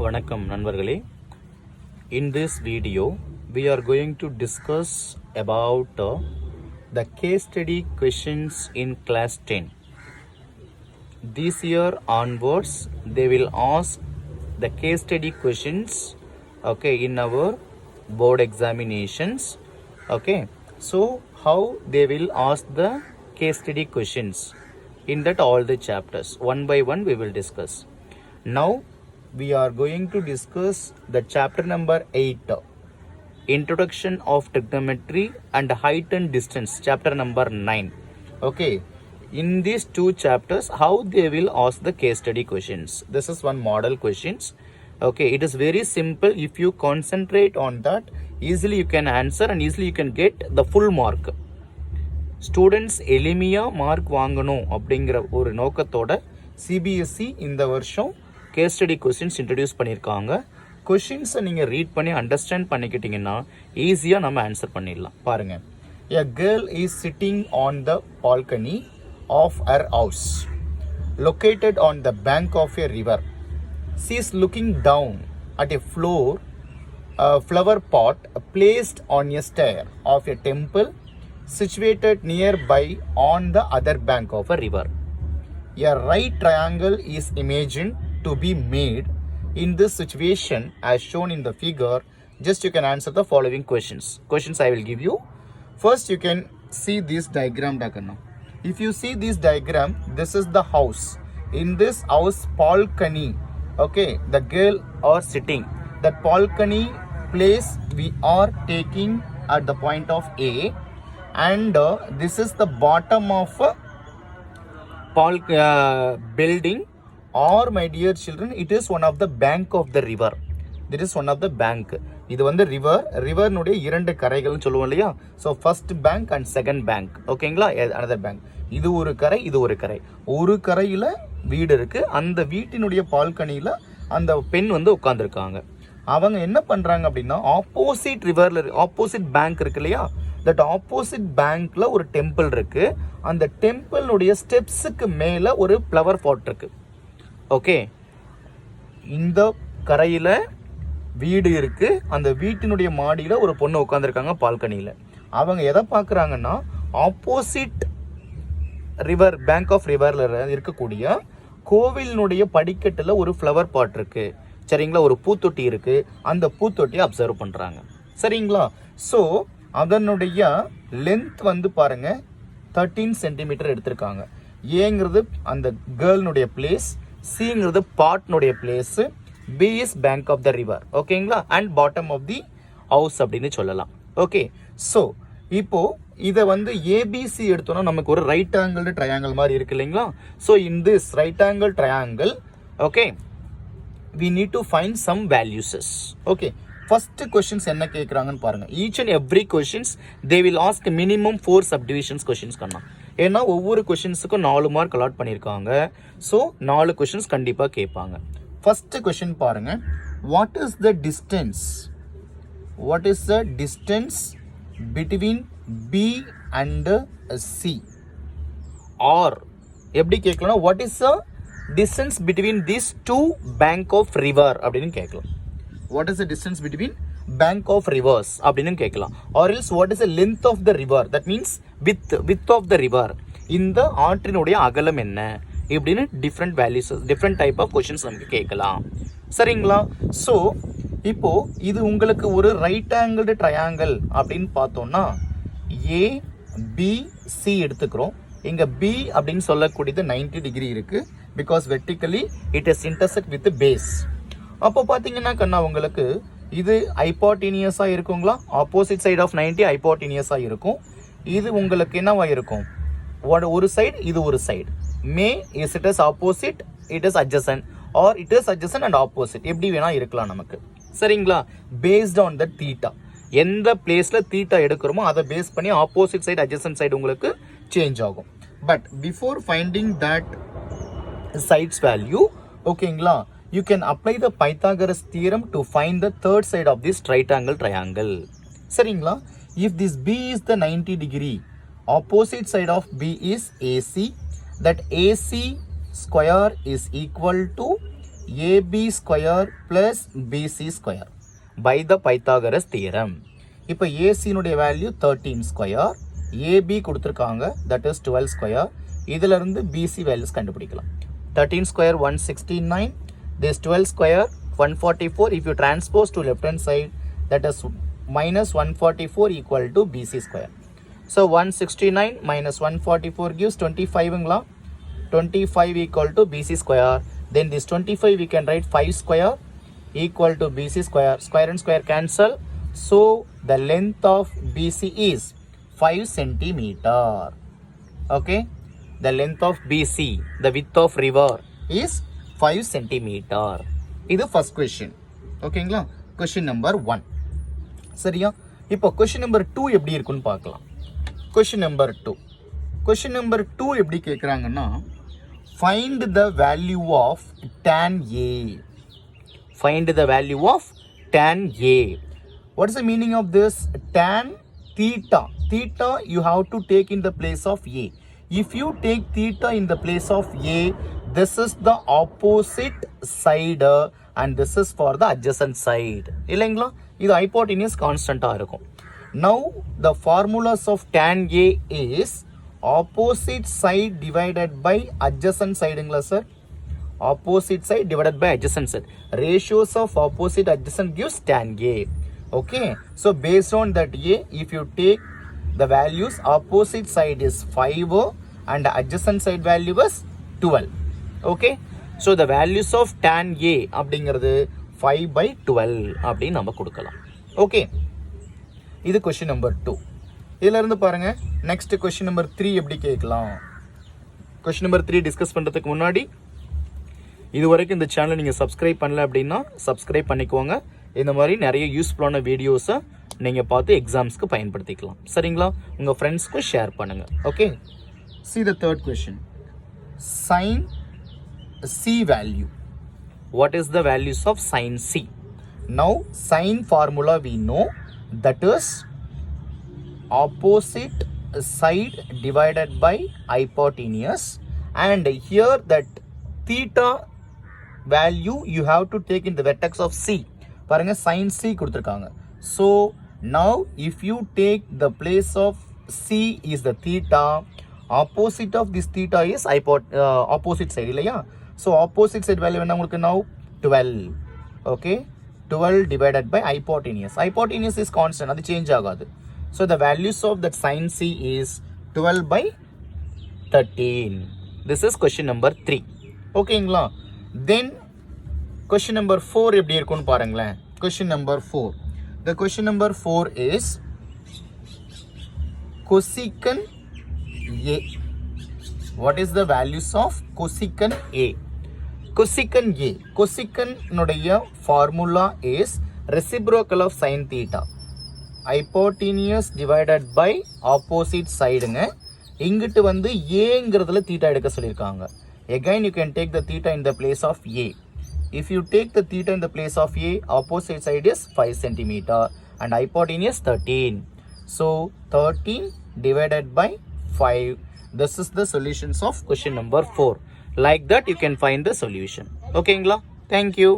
வணக்கம் நண்பர்களே. In this video we are going to discuss about the case study questions in class 10. This year onwards they will ask the case study questions in our board examinations. So how they will ask the case study questions in that all the chapters one by one we will discuss. Now we are going to discuss the chapter number 8, introduction of trigonometry and height and distance, chapter number 9. In these two chapters how they will ask the case study questions. This is one model questions. It is very simple. If you concentrate on that, easily you can answer and easily you can get the full mark. Students எளிமையாக mark வாங்கணும் அப்படிங்கிற ஒரு நோக்கத்தோட CBSE இந்த வருஷம் case study questions introduce பண்ணியிருக்காங்க. கொஷின்ஸை நீங்கள் read பண்ணி அண்டர்ஸ்டாண்ட் பண்ணிக்கிட்டிங்கன்னா ஈஸியாக நம்ம ஆன்சர் பண்ணிடலாம். பாருங்கள், a girl is sitting on the balcony of her house located on the bank of a river. She is looking down at a flower pot placed on a stair of a temple situated nearby on the other bank of a river. A right triangle is imagined to be made in this situation as shown in the figure. Just you can answer the following questions I will give you. First you can see this diagram. If you see this diagram, this is the house. In this house balcony, the girl are sitting. That balcony place we are taking at the point of A, and this is the bottom of building, or my dear children, it is one of the bank of the river. It is one of the bank. இது வந்து river நுடைய இரண்டு கரைகள்னு சொல்லுவோம் இல்லையா? So first bank and second bank. ஓகேங்களா? Another bank. இது ஒரு கரை, இது ஒரு கரை. ஒரு கரையில் வீடு இருக்கு. அந்த வீட்டினுடைய பால்கனியில் அந்த பெண் வந்து உட்காந்துருக்காங்க. அவங்க என்ன பண்றாங்க அப்படின்னா, ஆப்போசிட் ரிவர்ல ஆப்போசிட் பேங்க் இருக்கு இல்லையா? தட் ஆப்போசிட் பேங்க்ல ஒரு டெம்பிள் இருக்கு. அந்த டெம்பிளுடைய ஸ்டெப்ஸுக்கு மேல ஒரு ஃப்ளவர் பாட் இருக்கு. இந்த கரையில வீடு இருக்கு. அந்த வீட்டினுடைய மாடியில ஒரு பொண்ணு உட்காந்துருக்காங்க பால்கனியில. அவங்க எதை பார்க்குறாங்கன்னா, ஆப்போசிட் ரிவர் பேங்க் ஆஃப் ரிவர்ல இருக்கக்கூடிய கோவிலினுடைய படிக்கட்டுல ஒரு ஃப்ளவர் பாட் இருக்கு. சரிங்களா? ஒரு பூத்தொட்டி இருக்கு. அந்த பூத்தொட்டியை அப்சர்வ் பண்றாங்க. சரிங்களா? ஸோ அதனுடைய லென்த் வந்து பாருங்க 13 சென்டிமீட்டர் எடுத்திருக்காங்க. ஏங்கிறது அந்த கேர்ள்னுடைய பிளேஸ், சிங்கிறது பாட்னுடைய place, B is bank of the river. ஓகேங்களா? And bottom of the house அப்படின்னு சொல்லலாம். ஸோ இப்போ இதை வந்து ஏபிசி எடுத்தோம்னா நமக்கு ஒரு ரைட் ஆங்கிள் ட்ரையாங்கிள் மாதிரி இருக்கு இல்லைங்களா? So in this right angle triangle we need to find some values. First questions என்ன கேக்குறாங்கன்னு பாருங்க. Each and every questions they will ask minimum 4 subdivisions questions கண்ணா. ஏன்னா ஒவ்வொரு கொஸ்டின்ஸுக்கும் 4 மார்க் அலாட் பண்ணியிருக்காங்க. ஸோ 4 கொஸ்டின்ஸ் கண்டிப்பாக கேட்பாங்க. ஃபர்ஸ்ட் கொஸ்டின் பாருங்க. What is the distance between B and C? Or எப்படி கேட்கலாம், what is the distance between these two bank of river அப்படின்னு கேட்கலாம். what is the distance between bank of rivers அப்படின்னு கேட்கலாம். or else what is the length of the river, that means width of the river, இந்த ஆற்றினுடைய அகலம் என்ன இப்படின்னு different values, different type of questions நமக்கு கேட்கலாம். சரிங்களா? ஸோ இப்போ இது உங்களுக்கு ஒரு ரைட் ஆங்கிள் ட்ரையாங்கிள் அப்படின்னு பார்த்தோம்னா ABC எடுத்துக்கிறோம். இங்க B அப்படின்னு சொல்லக்கூடியது 90 டிகிரி இருக்கு. Because vertically it is intersect with base. அப்போ பார்த்தீங்கன்னா கண்ணா உங்களுக்கு இது ஹைப்போட்டீனியஸாக இருக்குங்களா? ஆப்போசிட் சைட் ஆஃப் 90 ஹைப்போட்டீனியஸாக இருக்கும். இது உங்களுக்கு என்னவா இருக்கும்? ஒரு சைடு, இது ஒரு side. It is opposite, it is adjacent, R it is adjacent and opposite, எப்படி வேணா இருக்கலாம் நமக்கு. சரிங்களா? பேஸ்ட் ஆன் த தீட்டா, எந்த பிளேஸ்ல தீட்டா எடுக்கிறோமோ அதை பேஸ் பண்ணி ஆப்போசிட் சைடு அட்ஜசன்ட் சைடு உங்களுக்கு சேஞ்ச் ஆகும். But before finding that sides value, ஓகேங்களா, you can apply the Pythagoras theorem to find the third side of this right angle triangle. சரிங்களா? if this B is the 90 degree, opposite side of B is AC, that AC square is equal to AB square plus BC square by the Pythagoras theorem. இப்போ AC னுடைய value 13 square, AB கொடுத்துருக்காங்க that is 12 square. இதிலிருந்து BC values கண்டுபிடிக்கலாம். 13 square 169, this 12 square 144. If you transpose to left hand side, that is minus 144 equal to BC square. So 169 minus 144 gives 25. 25 equal to BC square. Then this 25 we can write 5 square equal to BC square. Square and square cancel. So the length of BC is 5 centimeter. Okay. The length of BC, the width of river is 5 centimeter. This is first question. Okay. Question number 1. சரியா? இப்போ question number 2 எப்படி இருக்குன்னு பார்க்கலாம். Question number 2. Question number 2 எப்படி கேட்குறாங்கன்னா, find the value of tan A. Find the value of tan A. What is the meaning of this? Tan theta. Theta you have to take in the place of A. If you take theta in the place of A, this is the opposite side and this is for the adjacent side. இல்லைங்களா? இது hypotenuse கான்ஸ்டன்டா இருக்கும். Now the formulas of tan A is opposite side divided by adjacent sideங்களா sir? Opposite side divided by adjacent side. Ratios of opposite adjacent gives tan A. Okay. So based on that A, if you take the values, opposite side is 5 and adjacent side value is 12. Okay. So the values of tan A அப்படிங்கிறது 5 by 12 அப்படின்னு நம்ம கொடுக்கலாம். Okay. இது question number 2. இதில் இருந்து பாருங்க, next question number 3 எப்படி கேட்கலாம். question number 3 டிஸ்கஸ் பண்ணுறதுக்கு முன்னாடி இது வரைக்கும் இந்த சேனலை நீங்கள் சப்ஸ்கிரைப் பண்ணல அப்படின்னா சப்ஸ்கிரைப் பண்ணிக்கோங்க. இந்த மாதிரி நிறைய யூஸ்ஃபுல்லான வீடியோஸை நீங்கள் பார்த்து எக்ஸாம்ஸ்க்கு பயன்படுத்திக்கலாம். சரிங்களா? உங்கள் ஃப்ரெண்ட்ஸ்க்கு ஷேர் பண்ணுங்கள். Okay. See the third question. Sin C value. What is the values of sin C? Now sin formula we know, that is opposite side divided by hypotenuse, and here that theta value you have to take in the vertex of C. பாருங்க sin C கொடுத்திருக்காங்க. So now if you take the place of C is the theta, opposite of this theta is opposite side இல்லையா? So opposite side value என்ன உங்களுக்கு now 12. Okay. 12 divided by hypotenuse. Hypotenuse is constant, அது change ஆகாது. So the values of that sin C is 12 by 13. This is question number 3. ஓகேங்களா? Then question number 4 எப்படி இருக்குன்னு பாருங்களேன். Question number 4. The question number 4 is cosecant A. What is the values of cosecant A? Cosecant A. Cosecant நுடைய formula is reciprocal of sin theta. Hypotenuse divided by opposite sideங்க. இங்கிட்டு வந்து Aங்கிறதுல theta எடுக்க சொல்லியிருக்காங்க. Again you can take the theta in the place of A. If you take the theta in the place of A, opposite side is 5 centimeter and hypotenuse 13. So 13 divided by 5. This is the solutions of question number 4. Like that you can find the solution. Okay, thank you.